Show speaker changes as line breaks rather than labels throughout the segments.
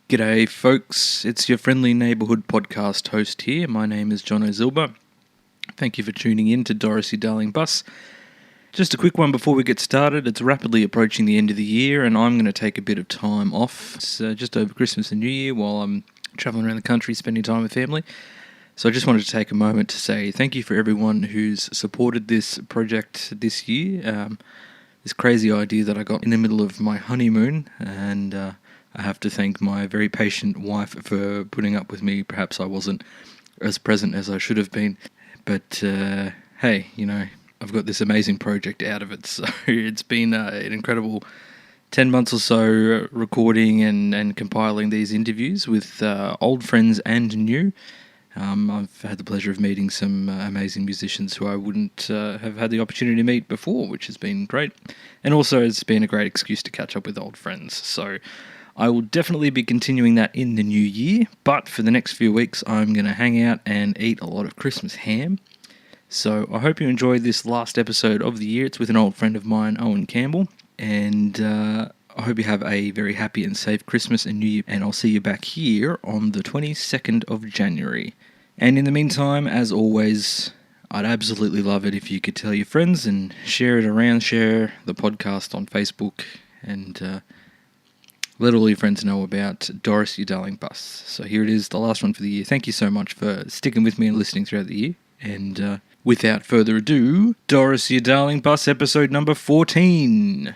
G'day folks, it's your friendly neighbourhood podcast host here. My name is John O'Zilber. Thank you for tuning in to Doris, you darling bus. Just a quick one before we get started. It's rapidly approaching the end of the year and I'm going to take a bit of time off. It's just over Christmas and New Year while I'm travelling around the country spending time with family. So I just wanted to take a moment to say thank you for everyone who's supported this project this year. This crazy idea that I got in the middle of my honeymoon, and I have to thank my very patient wife for putting up with me. Perhaps I wasn't as present as I should have been, but hey, you know, I've got this amazing project out of it. So it's been an incredible 10 months or so recording and compiling these interviews with old friends and new. I've had the pleasure of meeting some amazing musicians who I wouldn't have had the opportunity to meet before, which has been great. And also it's been a great excuse to catch up with old friends. So I will definitely be continuing that in the new year, but for the next few weeks I'm going to hang out and eat a lot of Christmas ham. So I hope you enjoyed this last episode of the year. It's with an old friend of mine, Owen Campbell, and I hope you have a very happy and safe Christmas and New Year, and I'll see you back here on the 22nd of January. And in the meantime, as always, I'd absolutely love it if you could tell your friends and share it around, share the podcast on Facebook, and let all your friends know about Doris, you darling bus. So here it is, the last one for the year. Thank you so much for sticking with me and listening throughout the year. And without further ado, Doris, you darling bus, episode number 14.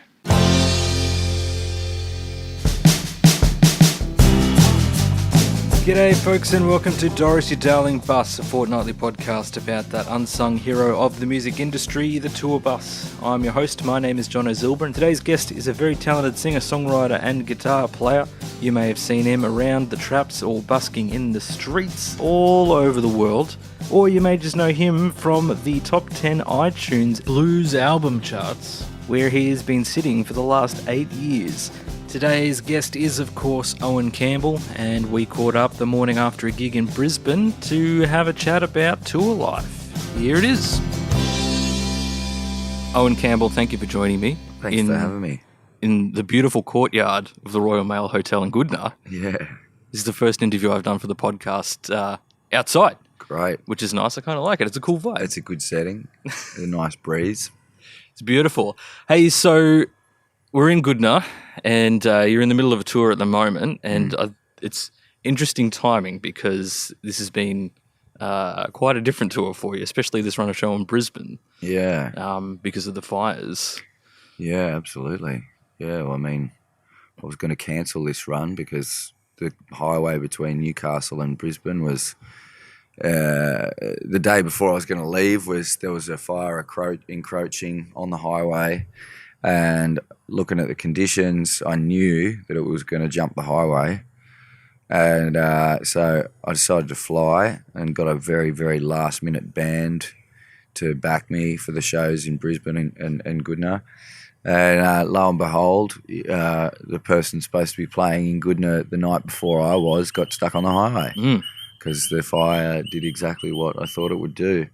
G'day folks and welcome to Doris, your darling bus, a fortnightly podcast about that unsung hero of the music industry, the tour bus. I'm your host, my name is John O'Zilber, and today's guest is a very talented singer, songwriter and guitar player. You may have seen him around the traps or busking in the streets all over the world, or you may just know him from the top 10 iTunes blues album charts, where he has been sitting for the last 8 years. Today's guest is, of course, Owen Campbell, and we caught up the morning after a gig in Brisbane to have a chat about tour life. Here it is. Owen Campbell, thank you for joining me.
Thanks for having me.
In the beautiful courtyard of the Royal Mail Hotel in Goodna.
Yeah.
This is the first interview I've done for the podcast outside.
Great.
Which is nice. I kind of like it. It's a cool vibe.
It's a good setting. A nice breeze.
It's beautiful. Hey, so we're in Goodna, and you're in the middle of a tour at the moment, and it's interesting timing because this has been quite a different tour for you, especially this run of show in Brisbane.
Yeah.
Because of the fires.
Yeah, absolutely. Yeah, well, I mean, I was going to cancel this run because the highway between Newcastle and Brisbane was the day before I was going to leave there was a fire encroaching on the highway. And looking at the conditions, I knew that it was going to jump the highway. And so I decided to fly and got a very, very last-minute band to back me for the shows in Brisbane and Goodna. And lo and behold, the person supposed to be playing in Goodna the night before I got stuck on the highway because the fire did exactly what I thought it would do.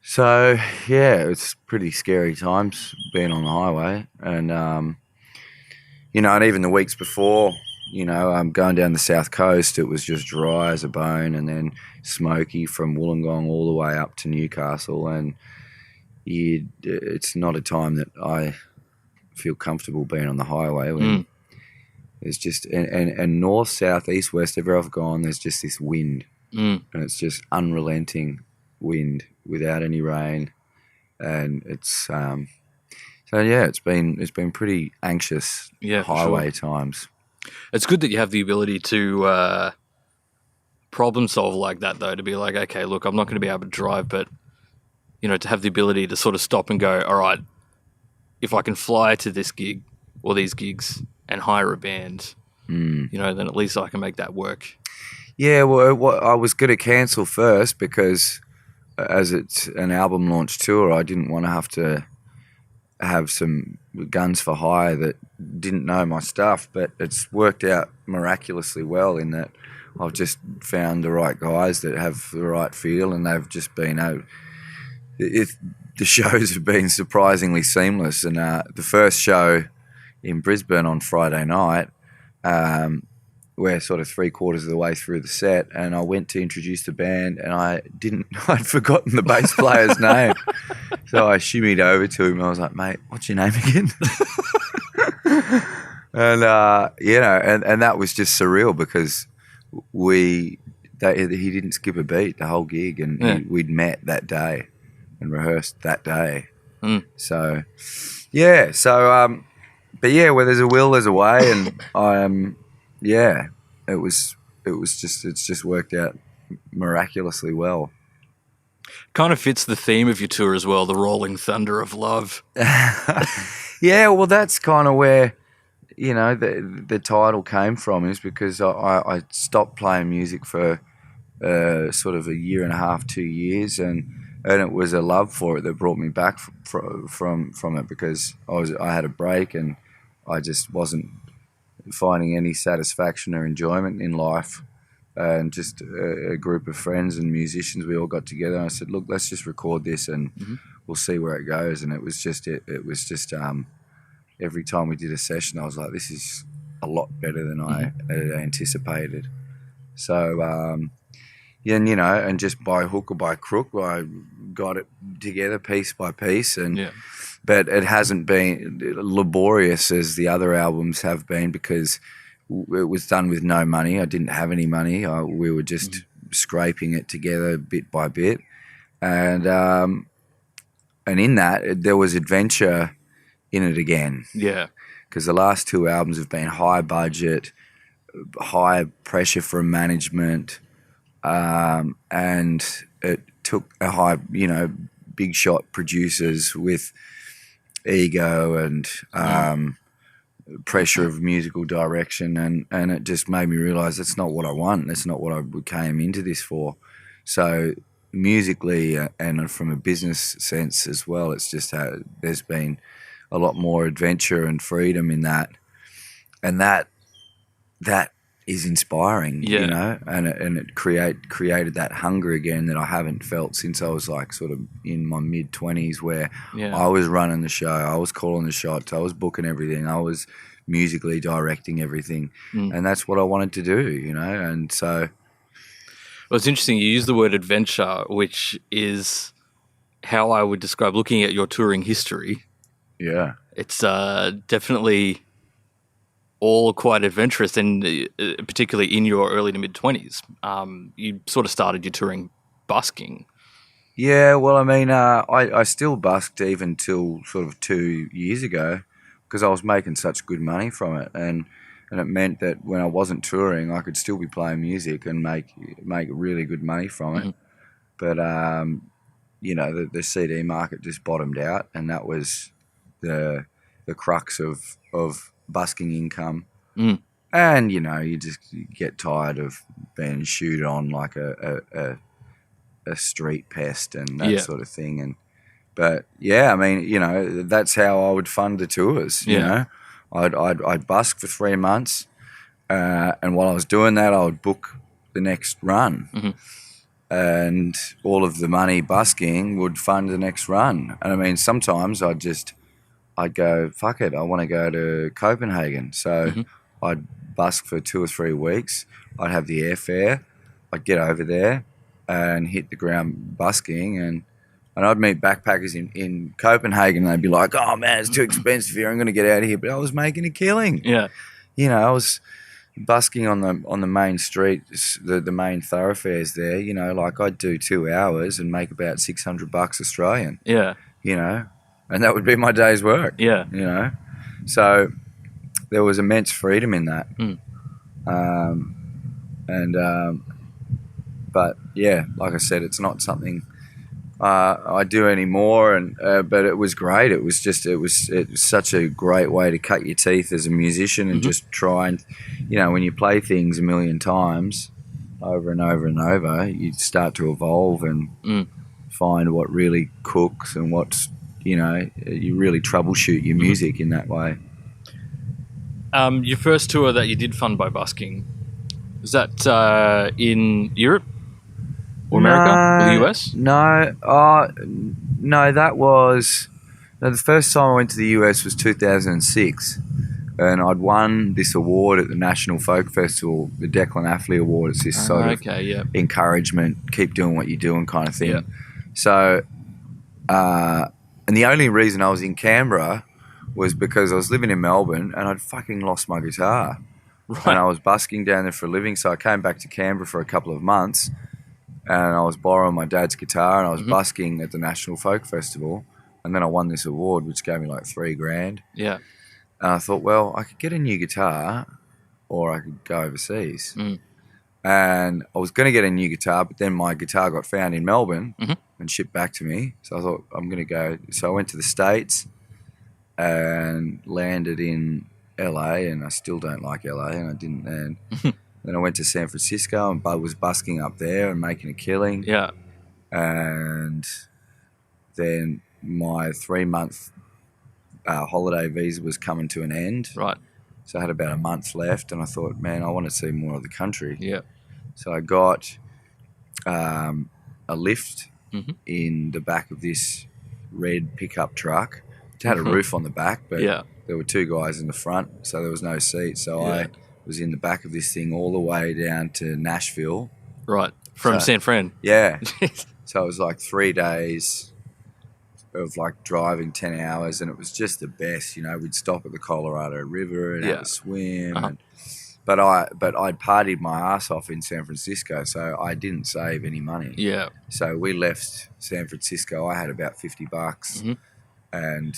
So, yeah, it's pretty scary times being on the highway. And, and even the weeks before, I'm going down the south coast, it was just dry as a bone and then smoky from Wollongong all the way up to Newcastle. And it's not a time that I feel comfortable being on the highway. When it's just, and north, south, east, west, everywhere I've gone, there's just this wind. And it's just unrelenting wind without any rain, and it's it's been pretty anxious highway times.
It's good that you have the ability to problem solve like that, though, to be like, okay, look, I'm not going to be able to drive, but to have the ability to sort of stop and go, all right, if I can fly to this gig or these gigs and hire a band, then at least I can make that work.
Yeah, well, I was going to cancel first because as it's an album launch tour, I didn't want to have to have some guns for hire that didn't know my stuff, but it's worked out miraculously well in that I've just found the right guys that have the right feel, and they've just been the shows have been surprisingly seamless. And the first show in Brisbane on Friday night, we're sort of 3/4 of the way through the set, and I went to introduce the band, and I'd forgotten the bass player's name. So I shimmied over to him, and I was like, "Mate, what's your name again?" And, and that was just surreal because he didn't skip a beat the whole gig, and we'd met that day and rehearsed that day. So, but yeah, where there's a will, there's a way, and it's just worked out miraculously well.
Kind of fits the theme of your tour as well, the rolling thunder of love.
Yeah, well, that's kind of where, the title came from, is because I stopped playing music for sort of 1.5 to 2 years, and it was a love for it that brought me back from it, because I had a break and I just wasn't finding any satisfaction or enjoyment in life. And just a group of friends and musicians, we all got together, and I said, "Look, let's just record this, and we'll see where it goes." And it was just every time we did a session, I was like, "This is a lot better than I had anticipated." So, and just by hook or by crook, I got it together piece by piece, but it hasn't been laborious as the other albums have been, because it was done with no money. I didn't have any money. We were just scraping it together bit by bit, and in that there was adventure in it again.
Yeah,
because the last 2 albums have been high budget, high pressure from management, and it took a high, big shot producers with ego and pressure of musical direction, and it just made me realise that's not what I want. That's not what I came into this for. So musically and from a business sense as well, it's just there's been a lot more adventure and freedom in that, and that is inspiring, and it created that hunger again that I haven't felt since I was like sort of in my mid-20s, where I was running the show, I was calling the shots, I was booking everything, I was musically directing everything, and that's what I wanted to do, and so.
Well, it's interesting you use the word adventure, which is how I would describe looking at your touring history.
Yeah.
It's definitely all quite adventurous, and particularly in your early to mid-20s. You sort of started your touring busking.
Yeah, well, I mean, I still busked even till sort of 2 years ago, because I was making such good money from it, and it meant that when I wasn't touring, I could still be playing music and make really good money from it. But the CD market just bottomed out, and that was the crux of busking income. And you just get tired of being shooed on like a street pest and that sort of thing. But I mean, that's how I would fund the tours. I'd busk for 3 months, and while I was doing that, I would book the next run, and all of the money busking would fund the next run. And I mean, sometimes I'd go, fuck it, I want to go to Copenhagen. So I'd busk for 2 or 3 weeks. I'd have the airfare. I'd get over there and hit the ground busking, and I'd meet backpackers in Copenhagen, and they'd be like, "Oh man, it's too expensive here, I'm going to get out of here." But I was making a killing. Yeah. I was busking on the main streets, the main thoroughfares there, like I'd do 2 hours and make about $600 Australian. Yeah. And that would be my day's work. Yeah. So there was immense freedom in that. But yeah, like I said, it's not something I do anymore, but it was great. It was such a great way to cut your teeth as a musician and just try and, when you play things a million times over and over and over, you start to evolve and find what really cooks and what's, you really troubleshoot your music in that way.
Your first tour that you did fund by busking, was that in Europe? Or America? Or the US?
No, that was... the first time I went to the US was 2006. And I'd won this award at the National Folk Festival, the Declan Athley Award. It's this sort of encouragement, keep doing what you're doing kind of thing.
Yeah.
So, and the only reason I was in Canberra was because I was living in Melbourne and I'd fucking lost my guitar.
Right.
And I was busking down there for a living. So I came back to Canberra for a couple of months and I was borrowing my dad's guitar and I was busking at the National Folk Festival. And then I won this award, which gave me like $3,000.
Yeah.
And I thought, well, I could get a new guitar or I could go overseas. And I was going to get a new guitar, but then my guitar got found in Melbourne and shipped back to me. So I thought, I'm going to go. So I went to the States and landed in LA, and I still don't like LA, and I didn't land. Then I went to San Francisco and was busking up there and making a killing.
Yeah.
And then my 3-month holiday visa was coming to an end.
Right.
So I had about a month left, and I thought, man, I want to see more of the country.
Yeah.
So I got a lift in the back of this red pickup truck. It had a roof on the back, but there were 2 guys in the front, so there was no seat. So I was in the back of this thing all the way down to Nashville.
Right. From San Fran.
Yeah. So it was like 3 days of like driving 10 hours, and it was just the best. You know, we'd stop at the Colorado River and have a swim. But I'd partied my ass off in San Francisco, so I didn't save any money.
Yeah.
So we left San Francisco. I had about $50 and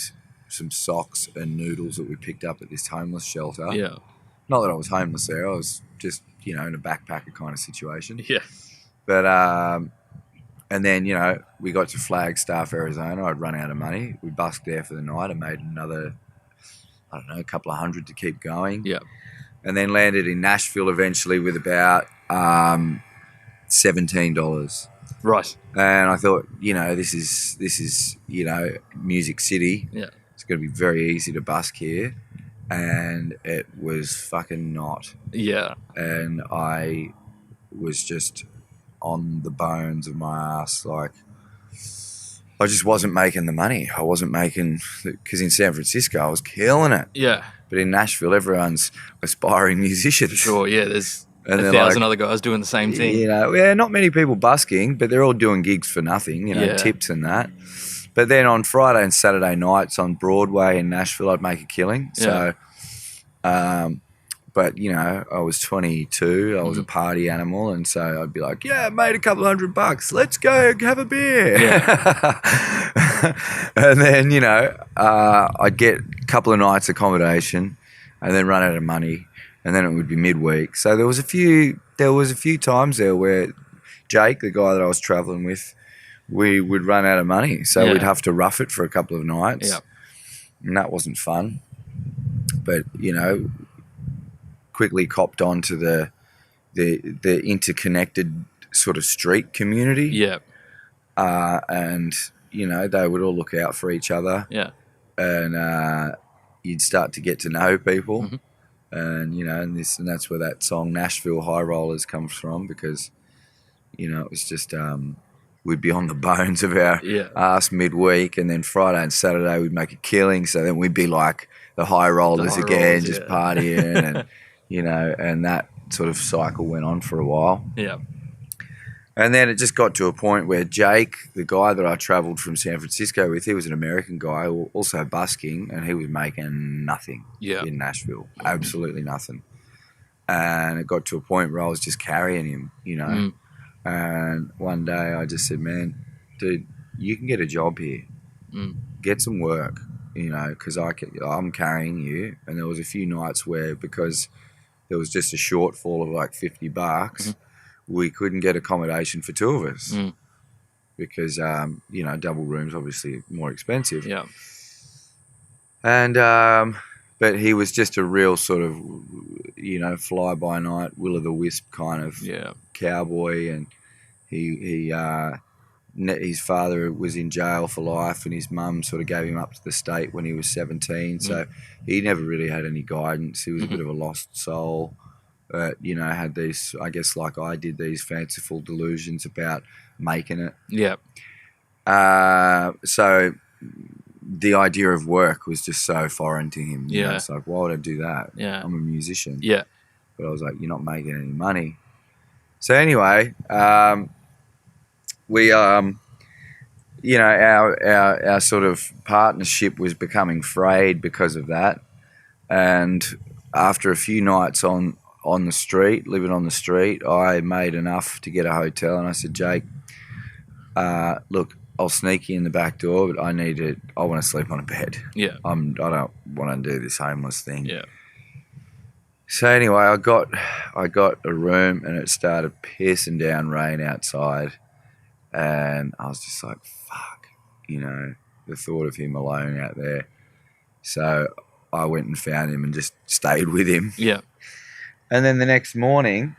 some socks and noodles that we picked up at this homeless shelter.
Yeah.
Not that I was homeless there. I was just, you know, in a backpacker kind of situation.
Yeah.
But and then, you know, we got to Flagstaff, Arizona. I'd run out of money. We busked there for the night and made another, I don't know, a couple of hundred to keep going.
Yeah.
And then landed in Nashville eventually with about $17.
Right.
And I thought, you know, this is you know, Music City.
Yeah.
It's going to be very easy to busk here. And it was fucking not.
Yeah.
And I was just on the bones of my ass. Like, I just wasn't making the money. I wasn't making, because in San Francisco I was killing it.
Yeah.
But in Nashville, everyone's aspiring musicians.
Sure, yeah. There's
and
1,000 other guys doing the same thing.
You know, yeah, not many people busking, but they're all doing gigs for nothing, you know, tips and that. But then on Friday and Saturday nights on Broadway in Nashville, I'd make a killing. So, but, you know, I was 22. I was a party animal. And so I'd be like, yeah, I made a couple $100. Let's go have a beer.
Yeah.
And then, you know, I'd get a couple of nights accommodation and then run out of money. And then it would be midweek. So there was a few times there where Jake, the guy that I was traveling with, we would run out of money. So we'd have to rough it for a couple of nights.
Yeah.
And that wasn't fun. But, you know, quickly copped on to the interconnected sort of street community.
Yeah.
And, you know, they would all look out for each other.
Yeah.
And you'd start to get to know people. And, you know, and that's where that song Nashville High Rollers comes from, because, you know, it was just we'd be on the bones of our ass midweek, and then Friday and Saturday we'd make a killing. So then we'd be like the high rollers again, just partying and, you know, and that sort of cycle went on for a while.
Yeah.
And then it just got to a point where Jake, the guy that I travelled from San Francisco with, he was an American guy, also busking, and he was making nothing in Nashville, absolutely nothing. And it got to a point where I was just carrying him, you know. And one day I just said, man, dude, you can get a job here. Get some work, you know, because I'm carrying you. And there was a few nights where, because there was just a shortfall of like $50, we couldn't get accommodation for 2 of us because, you know, double rooms obviously more expensive.
Yeah.
And, but he was just a real sort of, you know, fly-by-night, will-o'-the-wisp kind of cowboy. And his father was in jail for life, and his mum sort of gave him up to the state when he was 17. So he never really had any guidance. He was a bit of a lost soul. You know, had these, I guess like I did, these fanciful delusions about making it.
Yeah.
So the idea of work was just so foreign to him. You know,
Yeah.
it's like, why would I do that?
Yeah.
I'm a musician.
Yeah.
But I was like, you're not making any money. So anyway, we, you know, our sort of partnership was becoming frayed because of that. And after a few nights on the street, living on the street, I made enough to get a hotel. And I said, Jake, look, I'll sneak you in the back door, but I want to sleep on a bed.
Yeah.
I don't want to do this homeless thing.
Yeah.
So anyway, I got a room, and it started pissing down rain outside, and I was just like, fuck, you know, the thought of him alone out there. So I went and found him and just stayed with him.
Yeah.
And then the next morning,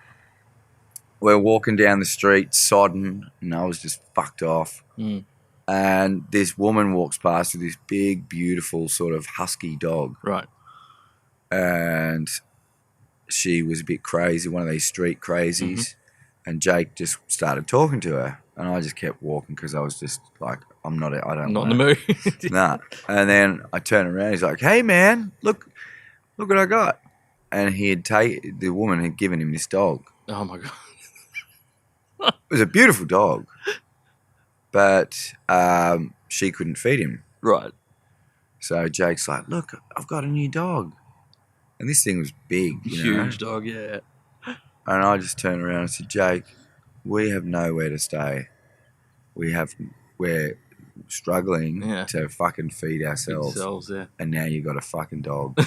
we're walking down the street, sodden, and I was just fucked off.
Mm.
And this woman walks past with this big, beautiful sort of husky dog.
Right.
And she was a bit crazy, one of these street crazies. Mm-hmm. And Jake just started talking to her. And I just kept walking because I was just like, I don't
Not in the mood.
Nah. And then I turned around. He's like, hey, man, look what I got. And the woman had given him this dog.
Oh, my God.
It was a beautiful dog. But she couldn't feed him.
Right.
So Jake's like, look, I've got a new dog. And this thing was big.
Huge dog, yeah.
And I just turned around and said, Jake, we have nowhere to stay. We're struggling to fucking feed ourselves.
Yeah.
And now you got a fucking dog.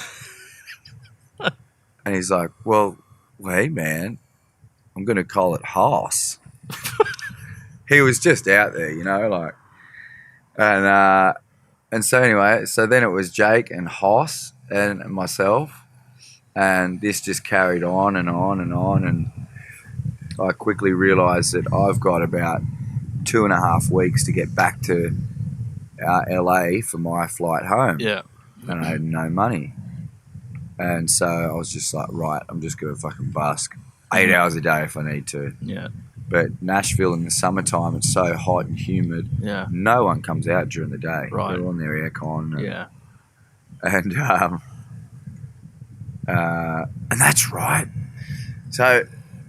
And he's like, well, hey, man, I'm going to call it Hoss. He was just out there, you know, like, and so anyway, so then it was Jake and Hoss and myself, and this just carried on and on and on, and I quickly realised that I've got about 2.5 weeks to get back to LA for my flight home.
Yeah.
And I had no money. And so I was just like, right, I'm just going to fucking busk 8 hours a day if I need to.
Yeah.
But Nashville in the summertime, it's so hot and humid.
Yeah.
No one comes out during the day.
Right.
They're on their aircon.
Yeah.
And that's right. So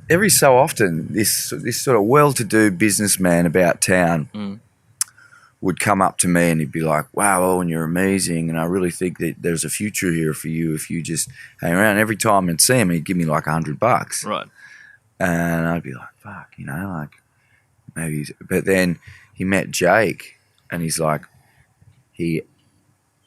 every so often, this sort of well-to-do businessman about town would come up to me and he'd be like, wow, Owen, you're amazing, and I really think that there's a future here for you if you just hang around. Every time I'd see him, he'd give me like $100.
Right.
And I'd be like, fuck, you know, like maybe. But then he met Jake, and he's like, he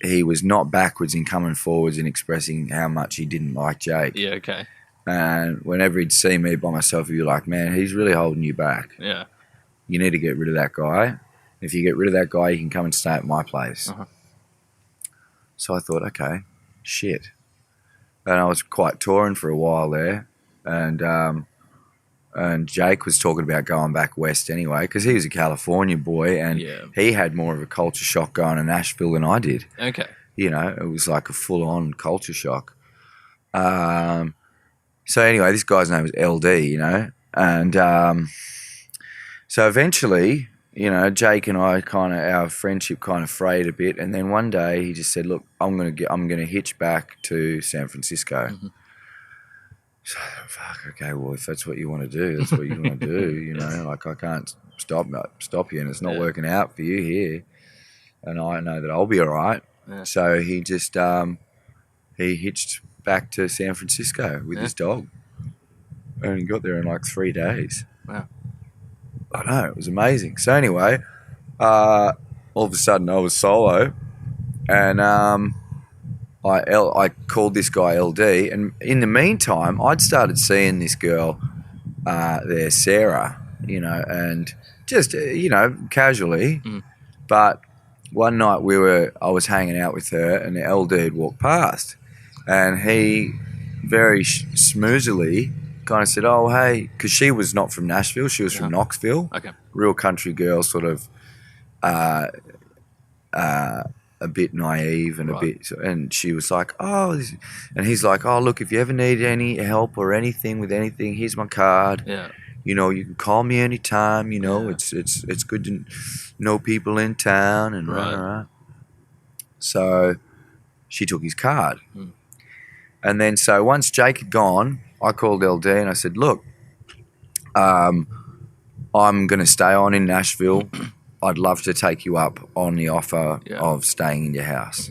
was not backwards in coming forwards and expressing how much he didn't like Jake.
Yeah, okay.
And whenever he'd see me by myself, he'd be like, man, he's really holding you back.
Yeah.
You need to get rid of that guy. If you get rid of that guy, you can come and stay at my place.
Uh-huh.
So I thought, okay, shit. And I was quite torn for a while there. And Jake was talking about going back west anyway because he was a California boy and he had more of a culture shock going to Nashville than I did.
Okay.
You know, it was like a full-on culture shock. So anyway, this guy's name was LD, you know. And so eventually, you know, Jake and I our friendship kind of frayed a bit. And then one day he just said, look, I'm gonna hitch back to San Francisco. Mm-hmm. So, fuck, okay, well, if that's what you want to do, that's what you want to do, you know. Like, I can't stop you, and it's not working out for you here. And I know that I'll be all right. Yeah. So he just, he hitched back to San Francisco with his dog. And he got there in like 3 days.
Wow.
I know, it was amazing. So anyway, all of a sudden I was solo, and I called this guy LD, and in the meantime, I'd started seeing this girl there, Sarah, you know, and just, you know, casually. Mm. But one night I was hanging out with her, and the LD had walked past, and he very smoothily kind of said, oh, hey, because she was not from Nashville, she was from Knoxville. Okay. Real country girl, sort of a bit naive and a bit, and she was like, oh, and he's like, oh, look, if you ever need any help or anything with anything, here's my card. Yeah. You know, you can call me anytime. You know, it's good to know people in town and right. So she took his card. And then so once Jake had gone, I called LD and I said, look, I'm going to stay on in Nashville. I'd love to take you up on the offer of staying in your house.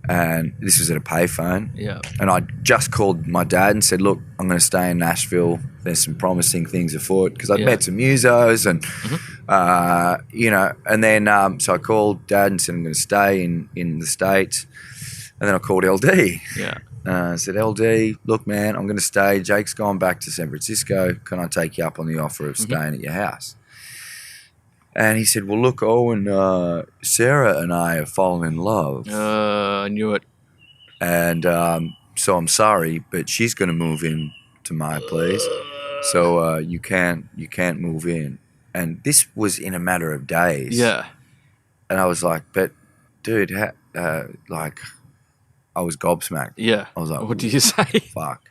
And this was at a payphone.
Yeah.
And I just called my dad and said, look, I'm going to stay in Nashville. There's some promising things afoot because I'd met some musos and, you know, and then so I called Dad and said I'm going to stay in the States. And then I called LD.
Yeah.
I said, LD, look, man, I'm going to stay. Jake's gone back to San Francisco. Can I take you up on the offer of staying at your house? And he said, well, look, Owen, Sarah and I have fallen in love.
I knew it.
And so I'm sorry, but she's going to move in to my place. So you can't move in. And this was in a matter of days.
Yeah.
And I was like, but, dude, like, I was gobsmacked.
Yeah.
I was like,
what do you say?
Fuck.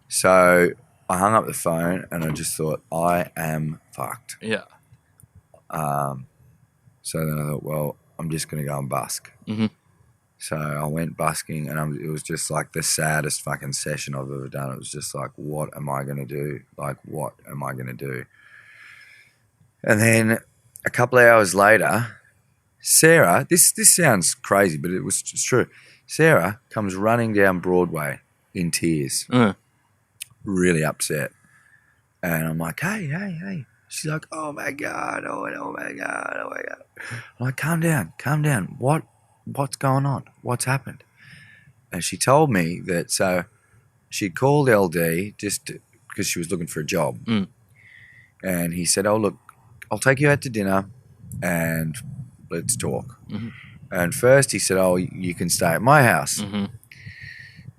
So I hung up the phone and I just thought, I am fucked.
Yeah.
So then I thought, well, I'm just going to go and busk. So I went busking and it was just like the saddest fucking session I've ever done. It was just like, what am I going to do? Like, what am I going to do? And then a couple of hours later, Sarah, this sounds crazy, but it's true. Sarah comes running down Broadway in tears, really upset. And I'm like, hey. She's like, oh my God. I'm like, calm down. What's going on? What's happened? And she told me that so she called LD just because she was looking for a job. And he said, oh, look, I'll take you out to dinner and let's talk. And first he said, oh, you can stay at my house.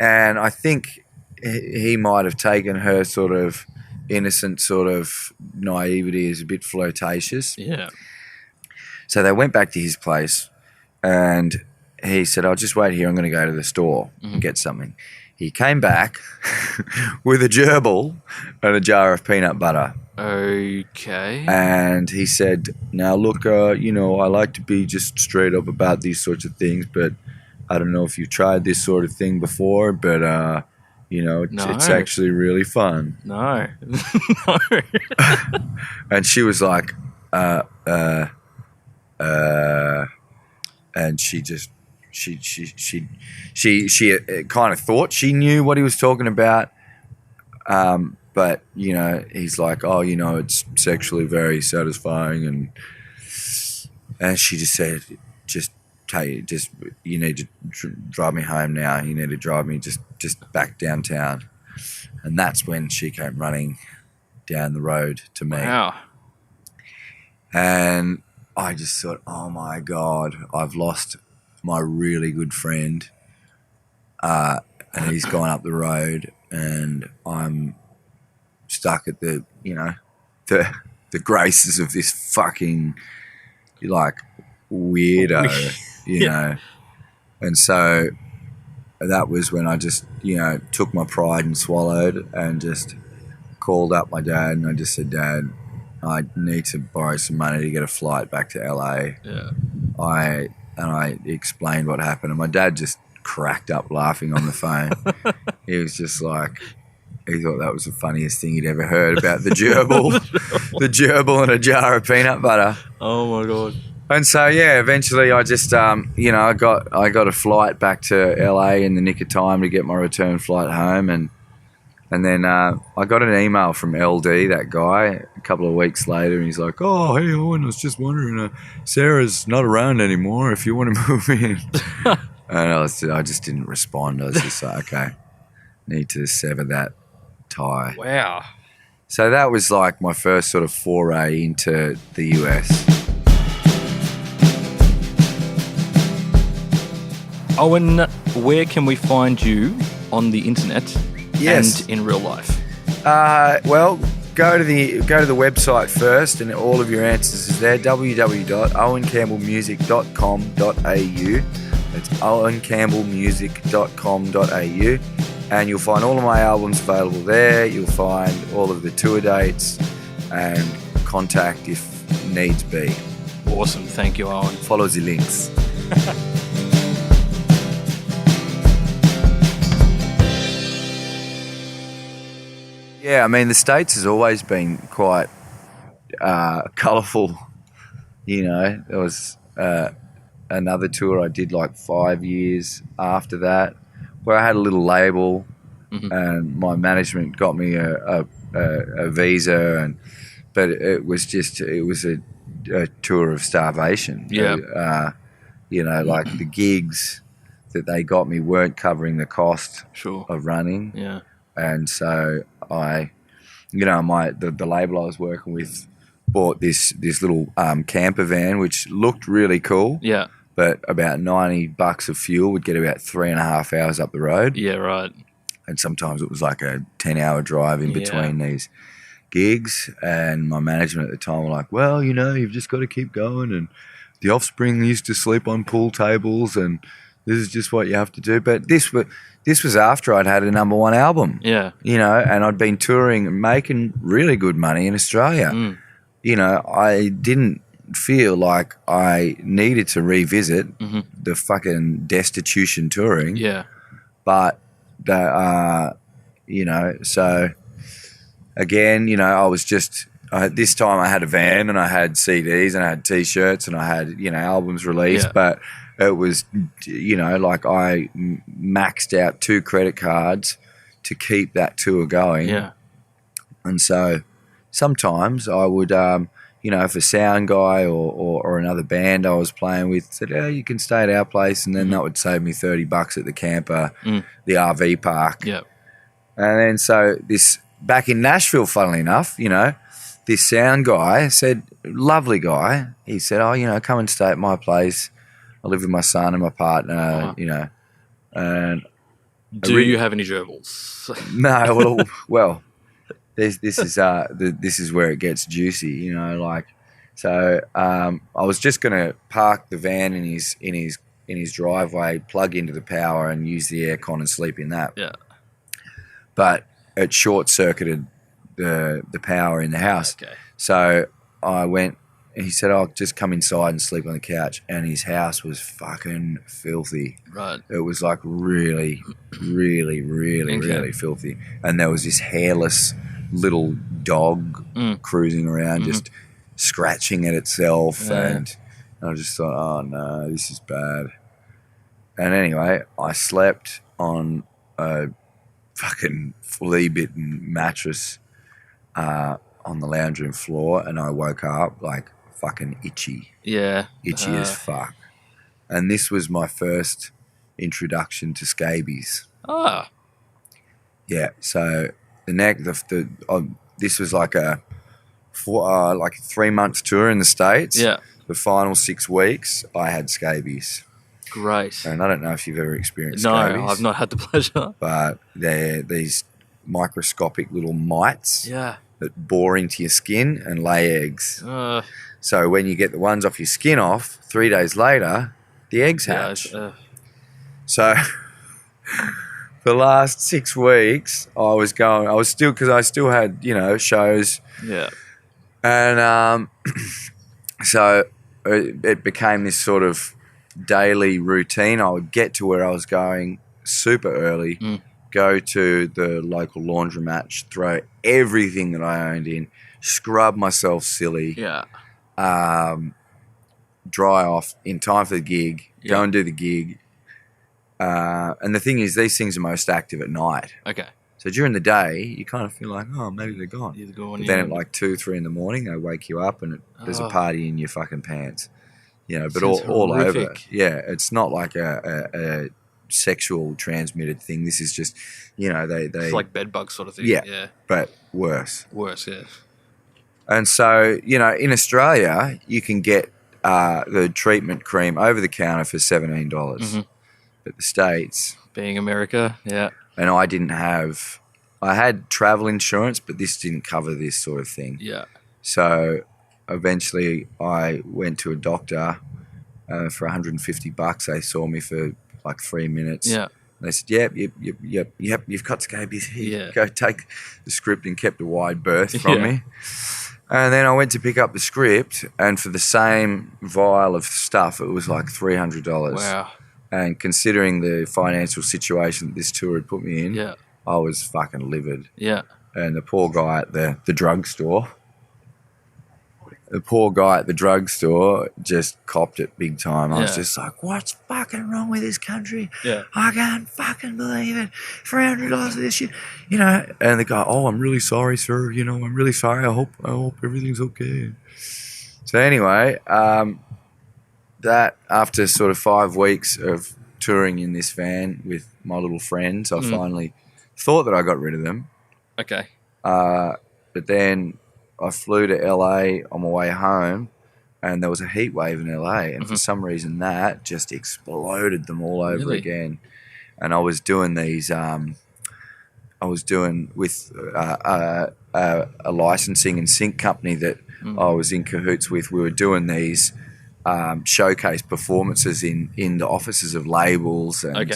And I think he might have taken her sort of innocent sort of naivety as a bit flirtatious.
Yeah.
So they went back to his place and he said, I'll just wait here. I'm going to go to the store and get something. He came back with a gerbil and a jar of peanut butter.
Okay.
And he said, now look, you know, I like to be just straight up about these sorts of things, but I don't know if you've tried this sort of thing before, but, you know, it's actually really fun.
No.
And she was like, and she just, she kind of thought she knew what he was talking about. But, you know, he's like, oh, you know, it's sexually very satisfying. And she just said, you need to drive me home now. You need to drive me just back downtown. And that's when she came running down the road to me.
Wow.
And I just thought, oh my God, I've lost my really good friend. And he's gone up the road and I'm stuck at the, you know, the graces of this fucking, like, weirdo, you know. And so that was when I just, you know, took my pride and swallowed and just called up my dad and I just said, Dad, I need to borrow some money to get a flight back to LA.
Yeah.
I explained what happened and my dad just cracked up laughing on the phone. He was just like, he thought that was the funniest thing he'd ever heard about the gerbil, the gerbil and a jar of peanut butter.
Oh my God.
And so, yeah, eventually I just, you know, I got a flight back to LA in the nick of time to get my return flight home. And then I got an email from LD, that guy, a couple of weeks later. And he's like, oh, hey, Owen, I was just wondering, Sarah's not around anymore if you want to move in. And I just didn't respond. I was just like, okay, need to sever that tie.
Wow.
So that was like my first sort of foray into the US.
Owen, where can we find you on the internet
Yes.
and in real life?
Well, go to the website first, and all of your answers is there. www.owencampbellmusic.com.au. It's owencampbellmusic.com.au, and you'll find all of my albums available there. You'll find all of the tour dates and contact if needs be.
Awesome. Thank you, Owen.
Follow the links. Yeah, I mean, the States has always been quite colourful. You know, there was another tour I did like 5 years after that, where I had a little label, and my management got me a visa, but it was a tour of starvation.
Yeah.
You know, like the gigs that they got me weren't covering the cost
Sure.
of running,
Yeah.
and so the label I was working with bought this little camper van, which looked really cool.
Yeah.
But about $90 of fuel would get about 3.5 hours up the road.
Yeah, right.
And sometimes it was like a 10-hour drive in between these gigs. And my management at the time were like, well, you know, you've just got to keep going. And the Offspring used to sleep on pool tables, and this is just what you have to do. But this was after I'd had a number one album.
Yeah.
You know, and I'd been touring and making really good money in Australia. You know, I didn't feel like I needed to revisit the fucking destitution touring.
Yeah.
But, you know, so again, you know, I was just, this time I had a van and I had CDs and I had T-shirts and I had, you know, albums released, but it was, you know, like I maxed out 2 credit cards to keep that tour going.
Yeah.
And so sometimes I would, you know, if a sound guy or another band I was playing with said, "Yeah, you can stay at our place," and then that would save me $30 at the camper, the RV park.
Yeah.
And then so this back in Nashville, funnily enough, you know, this sound guy said, lovely guy. He said, "Oh, you know, come and stay at my place. I live with my son and my partner, you know." And
do you have any gerbils?
No, well. This is where it gets juicy, you know. Like, so I was just going to park the van in his driveway, plug into the power, and use the aircon and sleep in that.
Yeah.
But it short circuited the power in the house.
Okay.
So I went, and he said, "I'll just come inside and sleep on the couch." And his house was fucking filthy.
Right.
It was like really, really, really, really filthy. And there was this hairless little dog cruising around, just scratching at itself, and I just thought, oh no, this is bad. And anyway, I slept on a fucking flea-bitten mattress on the lounge room floor, and I woke up like fucking itchy as fuck. And this was my first introduction to scabies. Yeah, so this was like a 3-month tour in the States.
Yeah.
The final 6 weeks, I had scabies.
Great.
And I don't know if you've ever experienced
No,
scabies.
I've not had the pleasure.
But they're these microscopic little mites
Yeah.
that bore into your skin and lay eggs. So when you get the ones off your skin off, 3 days later, the eggs hatch. So for the last 6 weeks, because I still had, you know, shows.
Yeah.
And so it became this sort of daily routine. I would get to where I was going super early, go to the local laundromat, throw everything that I owned in, scrub myself silly, dry off in time for the gig, go and do the gig. And the thing is, these things are most active at night.
Okay.
So during the day, you kind of feel like, oh, maybe they're gone.
They're gone,
But then at like 2, 3 in the morning, they wake you up and there's a party in your fucking pants. You know, but all over. Yeah, it's not like a sexual transmitted thing. This is just, you know, they
it's like bed bug sort of thing.
Yeah, but worse.
Worse, yeah.
And so, you know, in Australia, you can get the treatment cream over the counter for $17. But the States,
being America,
and I had travel insurance, but this didn't cover this sort of thing.
Yeah. So
eventually I went to a doctor for $150. They saw me for like 3 minutes.
Yeah.
And they said, yep, you've got scabies here.
Yeah.
Go take the script, and kept a wide berth from me. And then I went to pick up the script, and for the same vial of stuff, it was like $300.
Wow.
And considering the financial situation that this tour had put me in, I was fucking livid.
Yeah.
and the poor guy at the drugstore. The poor guy at the drugstore just copped it big time. I was just like, what's fucking wrong with this country?
Yeah.
I can't fucking believe it. $300 for this shit. You know, and the guy, oh, I'm really sorry, sir. You know, I'm really sorry. I hope everything's okay. So anyway, that after sort of 5 weeks of touring in this van with my little friends, I finally thought that I got rid of them.
Okay.
But then I flew to LA on my way home, and there was a heat wave in LA, and for some reason that just exploded them all over again. And I was doing these. I was doing with a licensing and sync company that I was in cahoots with. We were doing these showcase performances in the offices of labels and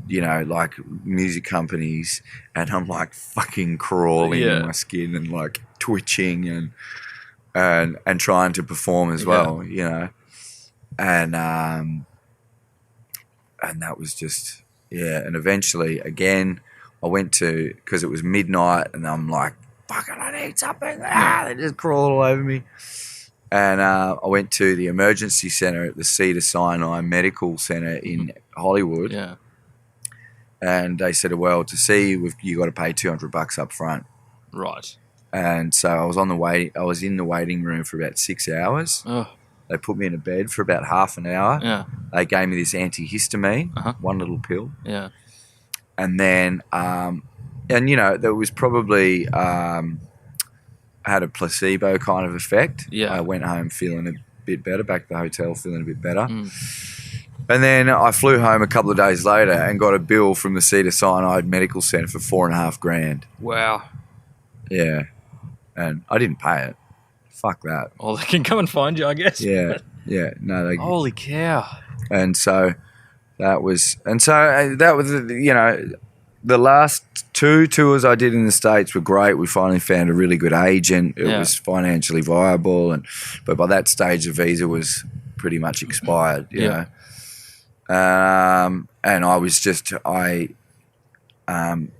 you know, like music companies, and I'm like fucking crawling in my skin and like twitching and trying to perform as well, you know, and that was just and eventually again I went to, because it was midnight and I'm like, fucking I need something, they just crawl all over me. And I went to the emergency center at the Cedars-Sinai Medical Center in Hollywood.
Yeah.
And they said, well, to see you got to pay $200 up front.
Right.
And so I was in the waiting room for about 6 hours.
Oh.
They put me in a bed for about half an hour.
Yeah.
They gave me this antihistamine, one little pill.
Yeah.
And then, and you know, there was probably had a placebo kind of effect.
Yeah.
I went home feeling a bit better, back to the hotel feeling a bit better. And then I flew home a couple of days later and got a bill from the Cedars-Sinai Medical Center for $4,500.
Wow.
Yeah. And I didn't pay it. Fuck that.
Oh, they can come and find you, I guess.
Yeah. Yeah. No,
Holy cow.
And so that was, you know, the last 2 tours I did in the States were great. We finally found a really good agent. It was financially viable, but by that stage the visa was pretty much expired, you know. And I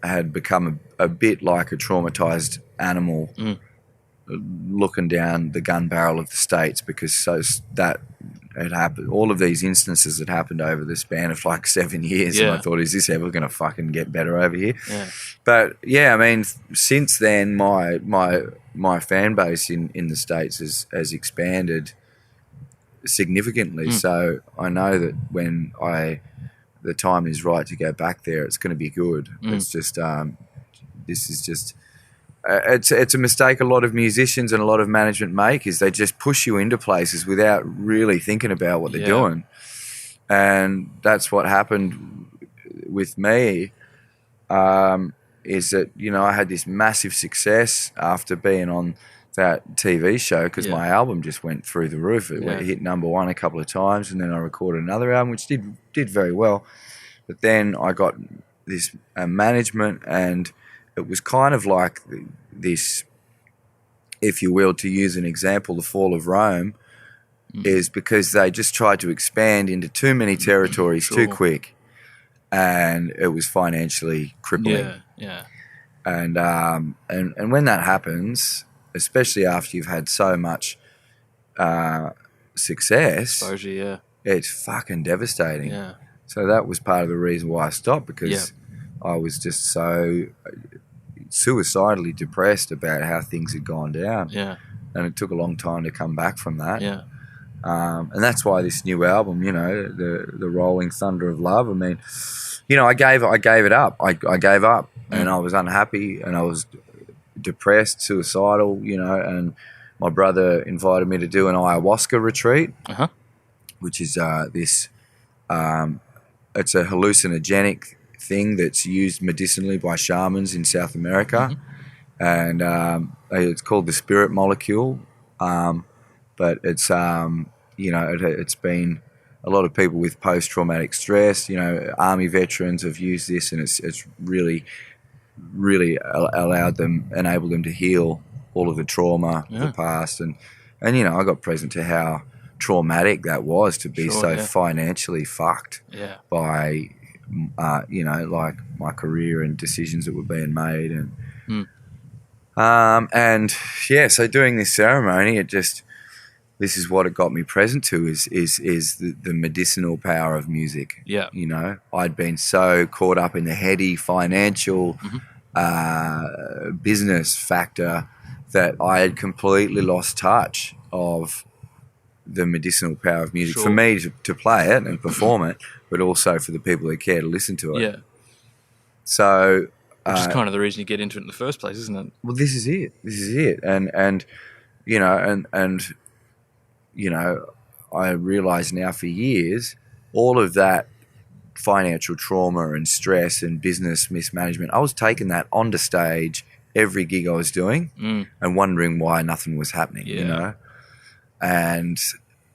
had become a bit like a traumatized animal looking down the gun barrel of the States, because that had happened. All of these instances had happened over the span of like 7 years, and I thought, is this ever going to fucking get better over here? Yeah. But yeah, I mean, since then, my fan base in the States has expanded significantly. So I know that when the time is right to go back there, it's going to be good. It's just this is just. It's a mistake a lot of musicians and a lot of management make, is they just push you into places without really thinking about what they're doing. And that's what happened with me, is that, you know, I had this massive success after being on that TV show, because my album just went through the roof. It hit #1 a couple of times, and then I recorded another album which did very well. But then I got this management, and it was kind of like this, if you will, to use an example, the fall of Rome, is because they just tried to expand into too many territories too quick, and it was financially crippling.
Yeah.
And when that happens, especially after you've had so much success,
exposure,
it's fucking devastating.
Yeah.
So that was part of the reason why I stopped, because I was just so suicidally depressed about how things had gone down. Yeah. And it took a long time to come back from that. Yeah. And that's why this new album, you know, the Rolling Thunder of Love, I mean, you know, I gave it up. I gave up, and I was unhappy, and I was depressed, suicidal, you know, and my brother invited me to do an ayahuasca retreat, which is it's a hallucinogenic thing that's used medicinally by shamans in South America, and it's called the spirit molecule, but it's you know, it's been a lot of people with post-traumatic stress, you know, army veterans have used this, and it's really enabled them to heal all of the trauma of the past, and you know, I got present to how traumatic that was, to be financially fucked by you know, like my career and decisions that were being made, And yeah, so doing this ceremony, this is what it got me present to is the medicinal power of music.
Yeah.
You know, I'd been so caught up in the heady financial business factor that I had completely lost touch of the medicinal power of music.
Sure.
For me to play it and perform it, but also for the people that care to listen to it.
Yeah.
So,
which is kind of the reason you get into it in the first place, isn't it?
well, this is it. And you know, and you know, I realise now for years, all of that financial trauma and stress and business mismanagement, I was taking that onto stage every gig I was doing and wondering why nothing was happening, you know? And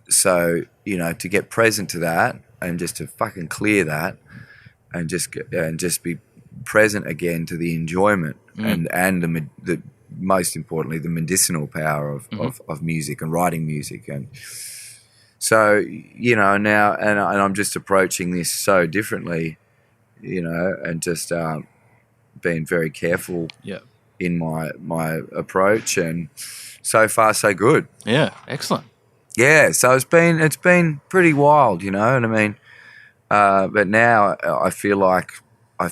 so, you know, to get present to that and just to fucking clear that and just be present again to the enjoyment and the most importantly, the medicinal power of music and writing music. And so, you know, now, and I'm just approaching this so differently, you know, and just being very careful in my approach, and so far so good.
Yeah, excellent.
Yeah, so it's been pretty wild, you know what I mean? But now I feel like I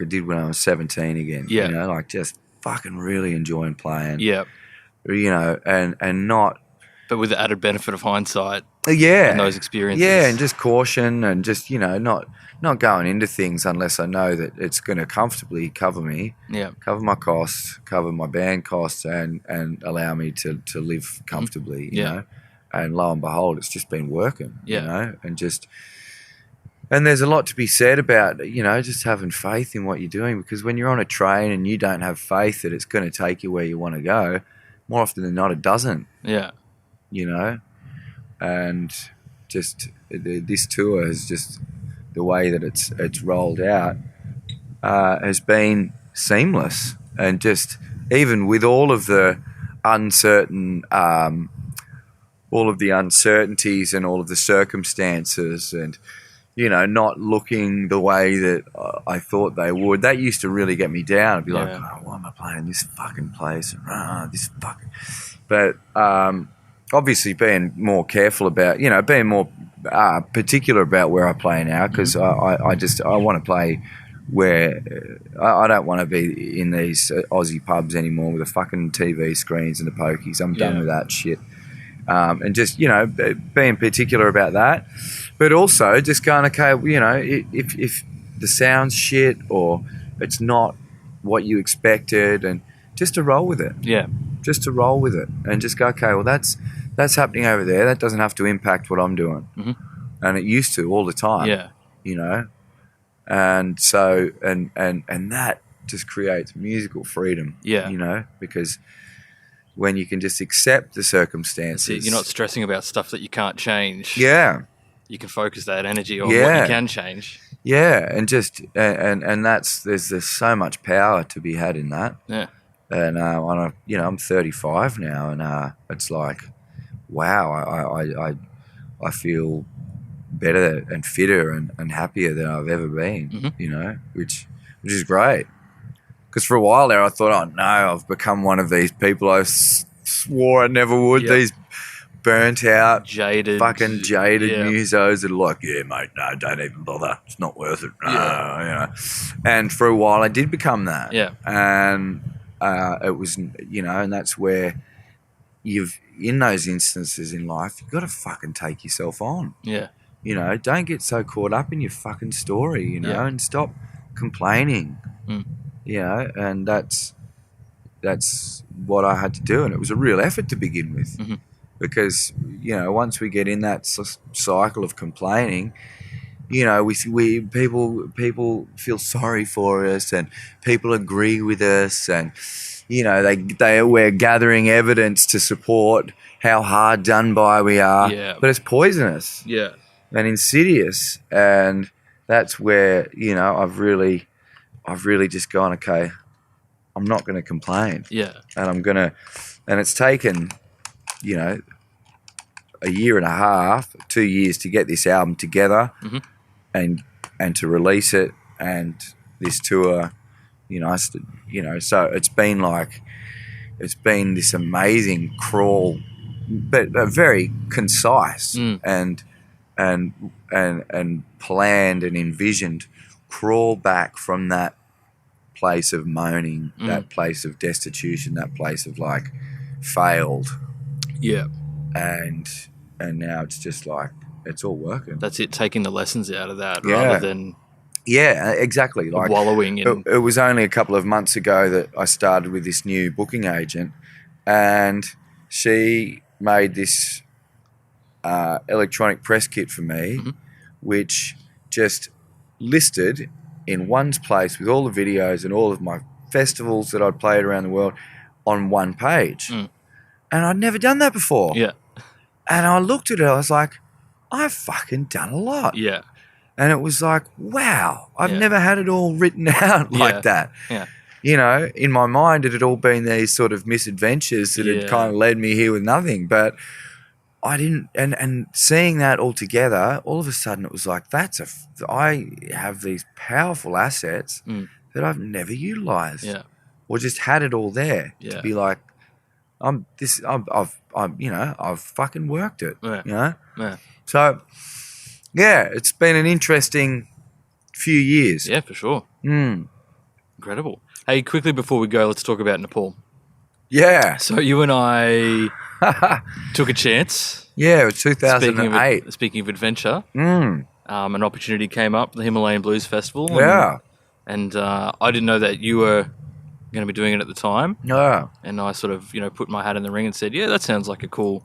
did when I was 17 again.
Yeah.
You know, like just fucking really enjoying playing.
Yeah.
You know, and not...
But with the added benefit of hindsight.
Yeah.
And those experiences.
Yeah, and just caution and just, you know, not going into things unless I know that it's going to comfortably cover me.
Yeah.
Cover my costs, cover my band costs, and allow me to live comfortably, you know. And lo and behold, it's just been working, you know, and there's a lot to be said about, you know, just having faith in what you're doing, because when you're on a train and you don't have faith that it's going to take you where you want to go, more often than not, it doesn't.
Yeah.
You know, and just this tour is just the way that it's rolled out has been seamless, and just even with all of the uncertainties and all of the circumstances, and you know, not looking the way that I thought they would. That used to really get me down. I'd be like, oh, why am I playing this fucking place? But obviously being more careful about, you know, being more particular about where I play now, because I want to play where I don't want to be in these Aussie pubs anymore with the fucking TV screens and the pokies. I'm done with that shit. And just, you know, being particular about that, but also just going, okay, you know, if the sound's shit or it's not what you expected, and just to roll with it. Yeah. Just to roll with it and just go, okay, well, that's happening over there. That doesn't have to impact what I'm doing. And it used to all the time. Yeah. You know? And so, and that just creates musical freedom. Yeah. You know, because when you can just accept the circumstances.
You're not stressing about stuff that you can't change.
Yeah.
You can focus that energy on what you can change.
Yeah, and just and that's there's so much power to be had in that. Yeah. And I'm 35 now, and it's like, wow, I feel better and fitter and happier than I've ever been. You know, which is great. Because for a while there, I thought, oh no, I've become one of these people I swore I never would. Yep. These burnt out, fucking jaded musos that are like, yeah, mate, no, don't even bother. It's not worth it. You know. And for a while, I did become that. Yeah. And it was, you know, and that's where in those instances in life, you've got to fucking take yourself on. Yeah. You know, don't get so caught up in your fucking story, you know, and stop complaining. You know, and that's what I had to do, and it was a real effort to begin with, because you know, once we get in that cycle of complaining, you know, we people feel sorry for us, and people agree with us, and you know, we're gathering evidence to support how hard done by we are, but it's poisonous, and insidious, and that's where, you know, I've really just gone, okay, I'm not going to complain. Yeah. And it's taken, you know, a year and a half, 2 years to get this album together and to release it, and this tour So it's been this amazing crawl, but very concise and planned and envisioned crawl back from that place of moaning, that place of destitution, that place of like failed.
Yeah.
And now it's just like it's all working.
That's it, taking the lessons out of that rather than
exactly. Like
wallowing in.
It was only a couple of months ago that I started with this new booking agent, and she made this electronic press kit for me, which just listed in one place with all the videos and all of my festivals that I'd played around the world on one page. And I'd never done that before.
Yeah.
And I looked at it, I was like, I've fucking done a lot.
Yeah.
And it was like, wow, I've never had it all written out like that.
Yeah.
In my mind, it had all been these sort of misadventures that had kind of led me here with nothing. But I didn't, and seeing that all together, all of a sudden it was like, I have these powerful assets that I've never utilised. Yeah. Or just had it all there to be like, I've fucking worked it. Yeah.
Yeah.
So, it's been an interesting few years.
Yeah, for sure. Incredible. Hey, quickly before we go, let's talk about Nepal.
Yeah.
So you and I took a chance.
Yeah, it was 2008.
Speaking of adventure, an opportunity came up, the Himalayan Blues Festival. And I didn't know that you were going to be doing it at the time.
Yeah.
And I sort of, put my hat in the ring and said, yeah, that sounds like a cool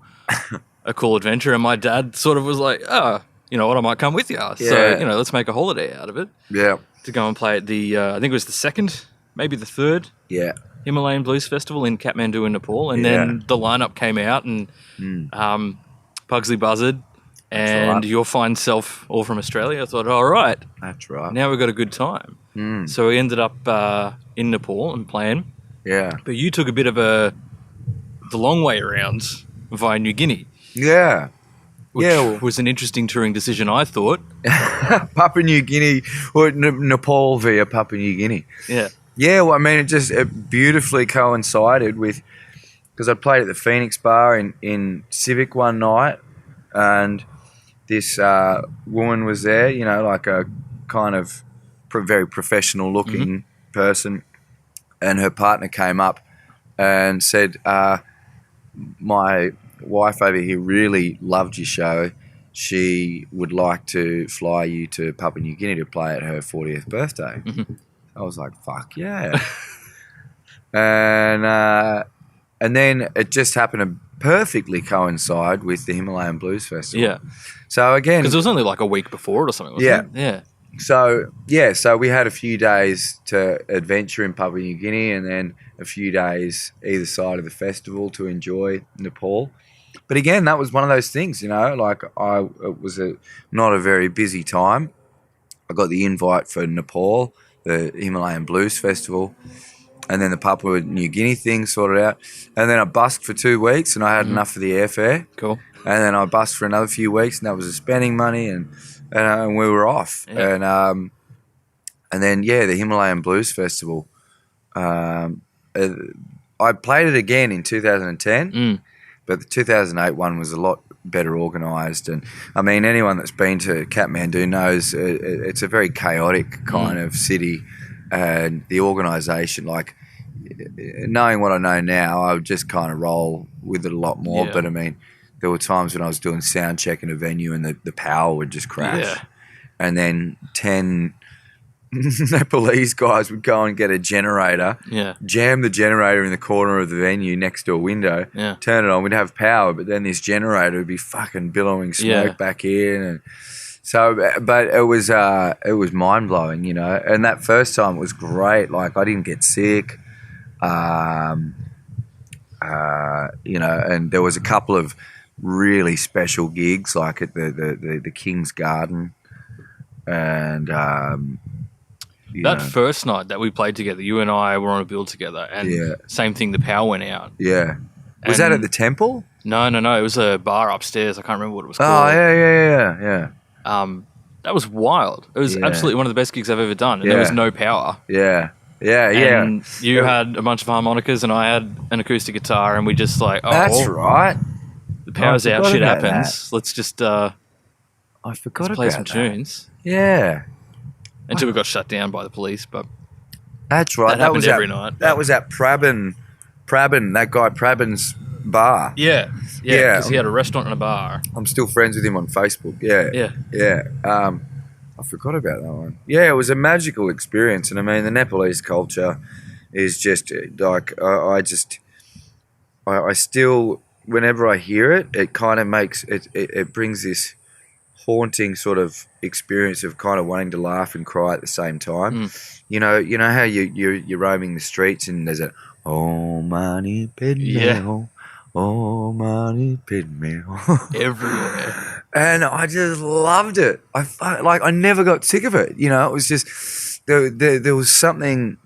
adventure. And my dad sort of was like, oh, you know what, I might come with you. Yeah. So, let's make a holiday out of it.
Yeah.
To go and play at the, I think it was the second, maybe the third Himalayan Blues Festival in Kathmandu in Nepal. And then the lineup came out and Pugsley Buzzard and your fine self all from Australia. I thought, all right.
That's right.
Now we've got a good time. So we ended up in Nepal and playing.
Yeah.
But you took a bit of the long way around via New Guinea.
Yeah.
Which was an interesting touring decision, I thought.
Papua New Guinea, or Nepal via Papua New Guinea.
Yeah.
Yeah, well, I mean, it beautifully coincided with, because I played at the Phoenix Bar in Civic one night, and this woman was there, like a kind of very professional looking person, and her partner came up and said, my wife over here really loved your show. She would like to fly you to Papua New Guinea to play at her 40th birthday. I was like, fuck yeah. And then it just happened to perfectly coincide with the Himalayan Blues Festival.
Yeah.
So again,
because it was only like a week before it or something, wasn't it? Yeah.
So we had a few days to adventure in Papua New Guinea and then a few days either side of the festival to enjoy Nepal. But again, that was one of those things, it was not a very busy time. I got the invite for Nepal, the Himalayan Blues Festival, and then the Papua New Guinea thing sorted out. And then I busked for 2 weeks and I had enough for the airfare.
Cool.
And then I busked for another few weeks and that was the spending money and we were off. Yeah. And then, the Himalayan Blues Festival. I played it again in 2010, but the 2008 one was a lot better organised. And, I mean, anyone that's been to Kathmandu knows it's a very chaotic kind of city. And the organisation, like, knowing what I know now, I would just kind of roll with it a lot more. Yeah. But, I mean, there were times when I was doing sound check in a venue and the power would just crash. Yeah. And then 10 Nepalese guys would go and get a generator, jam the generator in the corner of the venue next to a window, turn it on, we'd have power, but then this generator would be fucking billowing smoke back in. And so, but it was mind-blowing, and that first time it was great. Like, I didn't get sick, and there was a couple of really special gigs, like at the King's Garden, and
that first night that we played together, you and I were on a bill together, and same thing, the power went out.
Yeah, was that at the Temple?
No, it was a bar upstairs. I can't remember what it was called.
Oh yeah.
That was wild. It was absolutely one of the best gigs I've ever done, and there was no power.
Yeah. Yeah,
and you had a bunch of harmonicas and I had an acoustic guitar, and we just like,
That's right.
the power's out, shit
about
happens. Let's just
I forgot
let's play
about
some
that.
tunes.
Yeah.
Until we got shut down by the police, but
That's right.
that happened every night.
That was at Prabin, that guy Prabin's bar.
Yeah, because he had a restaurant and a bar.
I'm still friends with him on Facebook. Yeah. I forgot about that one. Yeah, it was a magical experience, and I mean the Nepalese culture is just like I still, whenever I hear it, it kind of makes it brings this haunting sort of experience of kind of wanting to laugh and cry at the same time. You know how you're roaming the streets and there's a oh money pin oh money pin
everywhere,
and I just loved it. I never got sick of it. It was just there was something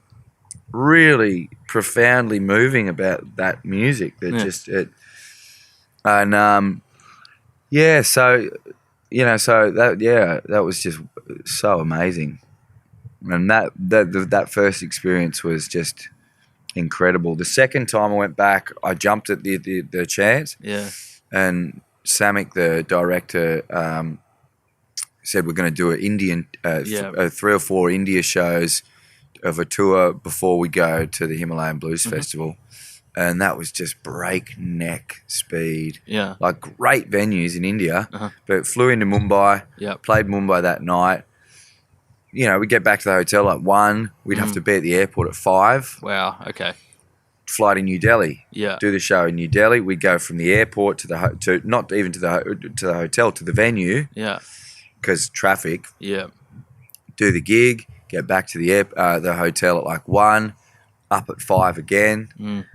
really profoundly moving about that music that just it and so that was just so amazing, and that first experience was just incredible. The second time I went back, I jumped at the chance, and Samik, the director, said we're going to do an Indian 3 or 4 India shows of a tour before we go to the Himalayan Blues Festival. And that was just breakneck speed.
Yeah.
Like great venues in India, but flew into Mumbai, played Mumbai that night. We'd get back to the hotel at 1. We'd have to be at the airport at 5.
Wow, okay.
Fly to New Delhi.
Yeah.
Do the show in New Delhi. We'd go from the airport to not even to the hotel, to the venue.
Yeah. Because
traffic.
Yeah.
Do the gig, get back to the hotel at like 1, up at 5 again.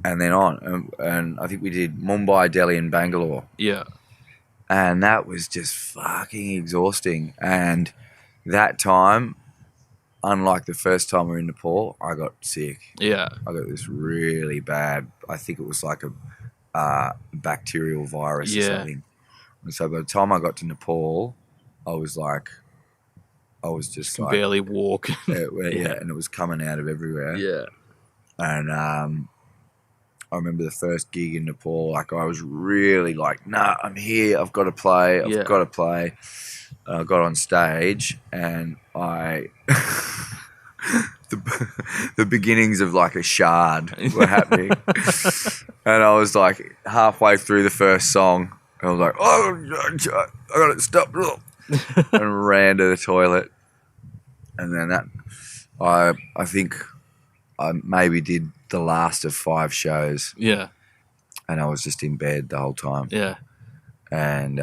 And then on. And I think we did Mumbai, Delhi and Bangalore.
Yeah.
And that was just fucking exhausting. And that time, unlike the first time we were in Nepal, I got sick.
Yeah.
I got this really bad, I think it was like a bacterial virus or something. And so by the time I got to Nepal, I was just like...
barely walk.
And it was coming out of everywhere.
Yeah.
And I remember the first gig in Nepal, like I was really like, nah, I'm here, I've got to play, I've got to play. I got on stage and the beginnings of like a shard were happening. And I was like halfway through the first song, and I was like, oh, I got to stop. And ran to the toilet. And then I think I maybe did the last of 5 shows.
Yeah.
And I was just in bed the whole time.
Yeah.
And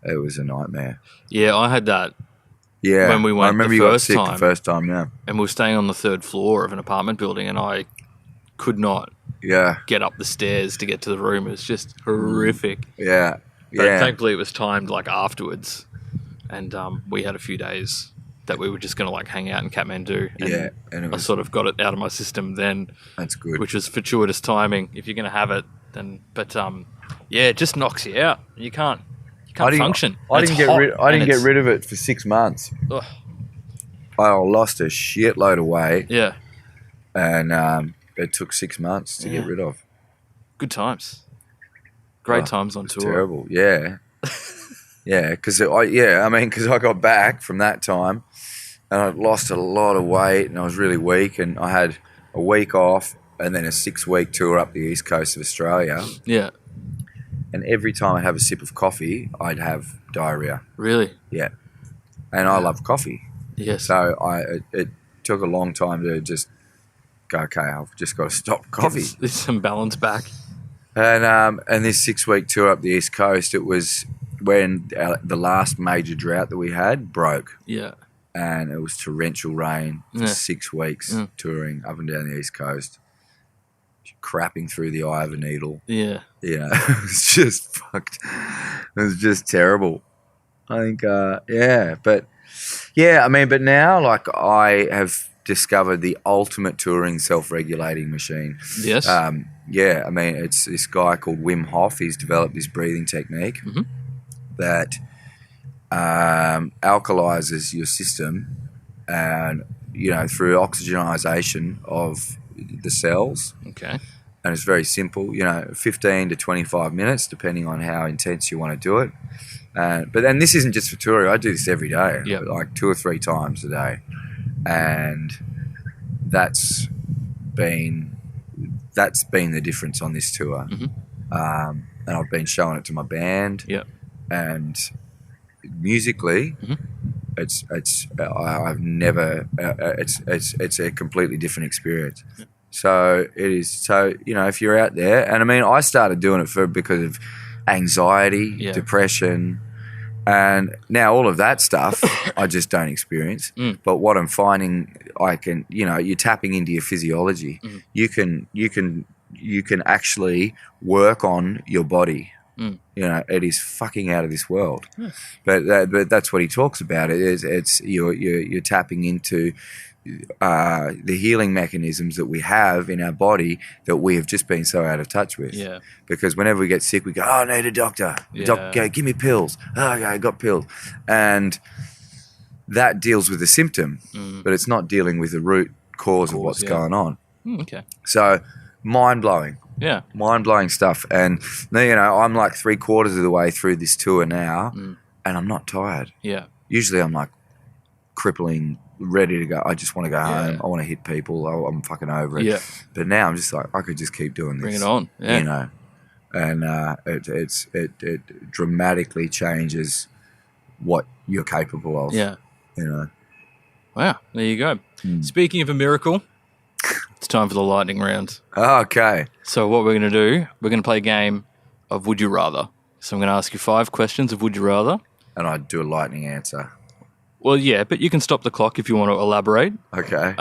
it was a nightmare.
Yeah, I had that.
Yeah.
When we went,
I remember
the
you got
first
sick
time,
the first time, yeah.
And we were staying on the 3rd floor of an apartment building, and I could not get up the stairs to get to the room. It was just horrific.
Yeah.
But thankfully it was timed like afterwards, and we had a few days that we were just going to like hang out in Kathmandu. And
and
I sort of got it out of my system then.
That's good.
Which was fortuitous timing. If you're going to have it, then. But it just knocks you out. You can't function.
I didn't get rid of it for 6 months.
Ugh.
I lost a shitload of weight.
Yeah.
And it took 6 months to get rid of.
Good times. Great times on tour.
Terrible, yeah. Because I got back from that time and I lost a lot of weight and I was really weak, and I had a week off and then a 6-week tour up the east coast of Australia.
Yeah.
And every time I'd have a sip of coffee, I'd have diarrhea.
Really?
Yeah. And I love coffee.
Yes.
So it took a long time to just go, okay, I've just got to stop coffee.
There's some balance back.
And this 6-week tour up the east coast, it was when the last major drought that we had broke.
Yeah.
And it was torrential rain for 6 weeks, touring up and down the east coast, crapping through the eye of a needle.
Yeah.
Yeah, it was just fucked. It was just terrible. I think, but now, like, I have discovered the ultimate touring self-regulating machine.
Yes.
It's this guy called Wim Hof. He's developed this breathing technique that alkalizes your system and through oxygenization of the cells.
Okay.
And it's very simple, 15 to 25 minutes, depending on how intense you want to do it. But then this isn't just for touring. I do this every day, like 2 or 3 times a day. And that's been the difference on this tour.
Mm-hmm.
And I've been showing it to my band.
Yep.
And musically, it's a completely different experience. Yep. So it is. So if you're out there, and I mean, I started doing it because of anxiety, depression, and now all of that stuff I just don't experience. But what I'm finding, you're tapping into your physiology. You can actually work on your body. It is fucking out of this world. But that's what he talks about. It's you're tapping into the healing mechanisms that we have in our body that we have just been so out of touch with. Yeah. Because whenever we get sick, we go, I need a doctor. Doctor, give me pills. Oh, okay, I got pills. And that deals with the symptom, but it's not dealing with the root cause of what's going on.
Okay.
So mind-blowing.
Yeah.
Mind-blowing stuff. And, I'm like 3/4 of the way through this tour now, and I'm not tired.
Yeah.
Usually I'm like crippling, ready to go. I just want to go home. I want to hit people. I'm fucking over it. Yeah. But now I'm just like, I could just keep doing this.
Bring it on. Yeah.
And it dramatically changes what you're capable of.
Yeah. Wow. There you go. Speaking of a miracle, it's time for the lightning round.
Okay.
So what we're going to do, we're going to play a game of Would You Rather. So I'm going to ask you 5 questions of Would You Rather.
And I'd do a lightning answer.
Well, yeah, but you can stop the clock if you want to elaborate.
Okay.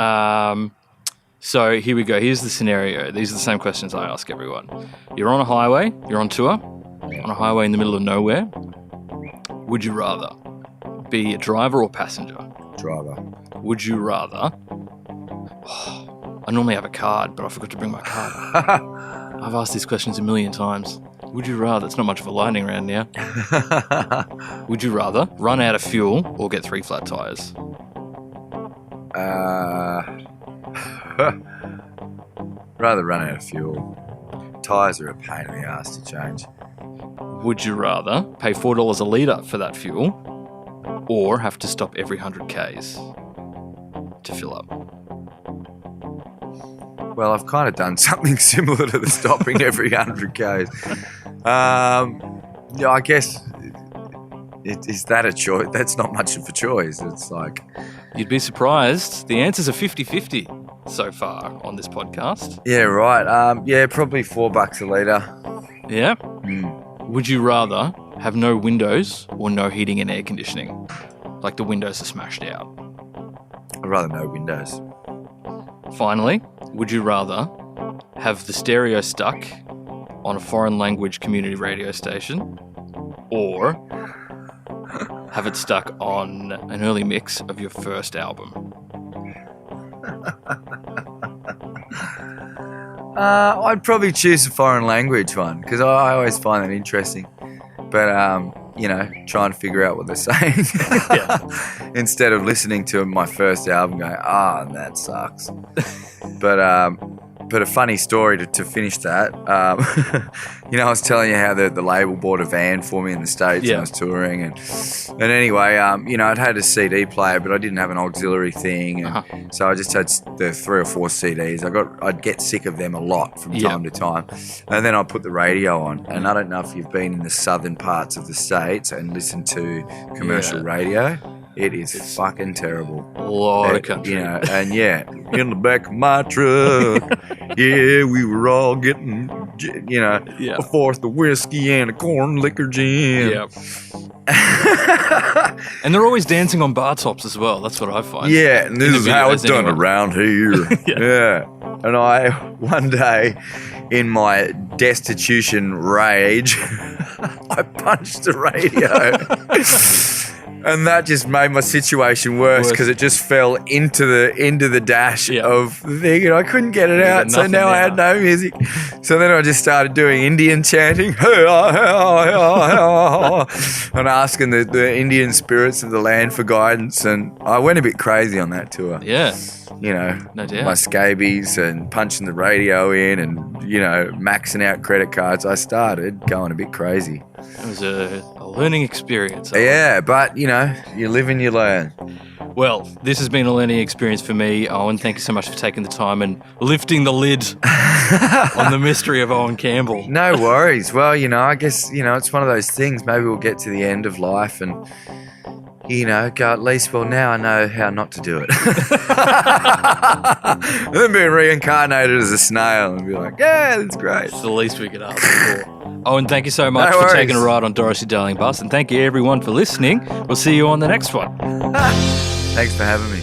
So here we go. Here's the scenario. These are the same questions I ask everyone. You're on a highway. You're on tour. On a highway in the middle of nowhere. Would you rather be a driver or passenger?
Driver.
Would you rather... I normally have a card, but I forgot to bring my card. I've asked these questions a million times. Would you rather... It's not much of a lightning round now. Would you rather run out of fuel or get 3 flat tyres?
Rather run out of fuel. Tyres are a pain in the ass to change.
Would you rather pay $4 a litre for that fuel or have to stop every 100 Ks to fill up?
Well, I've kind of done something similar to the stopping every 100 Ks. I guess, is that a choice? That's not much of a choice. It's like...
You'd be surprised. The answers are 50-50 so far on this podcast.
Yeah, right. Probably $4 a litre.
Yeah? Would you rather have no windows or no heating and air conditioning? Like the windows are smashed out.
I'd rather no windows.
Finally, would you rather have the stereo stuck on a foreign language community radio station or have it stuck on an early mix of your first album?
I'd probably choose a foreign language one because I always find that interesting. But, try and figure out what they're saying instead of listening to my first album going, that sucks. But a funny story to finish that. I was telling you how the label bought a van for me in the States and I was touring. And anyway, I'd had a CD player, but I didn't have an auxiliary thing. And so I just had the 3 or 4 CDs. I'd get sick of them a lot from time to time. And then I'd put the radio on. And I don't know if you've been in the southern parts of the States and listened to commercial radio. It's fucking terrible.
A lot of country.
And in the back of my truck, we were all getting, a fourth of whiskey and a corn liquor gin.
Yep. And they're always dancing on bar tops as well. That's what I find.
Yeah, and this is how it's done around here. Yeah. And I, one day, in my destitution rage, I punched the radio. And that just made my situation worse because it just fell into the dash of the thing, and I couldn't get it out. So now I had no music. So then I just started doing Indian chanting and asking the Indian spirits of the land for guidance. And I went a bit crazy on that tour.
Yeah.
No doubt. My scabies and punching the radio in and, maxing out credit cards. I started going a bit crazy.
It was a learning experience.
Yeah, but, you live and you learn.
Well, this has been a learning experience for me, Owen. Thank you so much for taking the time and lifting the lid on the mystery of Owen Campbell.
No worries. Well, I guess, it's one of those things. Maybe we'll get to the end of life and, go at least, well, now I know how not to do it. And then being reincarnated as a snail and be like, yeah, that's great.
It's the least we could ask for. Owen, thank you so much for taking a ride on Dorothy Darling Bus, and thank you everyone for listening. We'll see you on the next one.
Thanks for having me.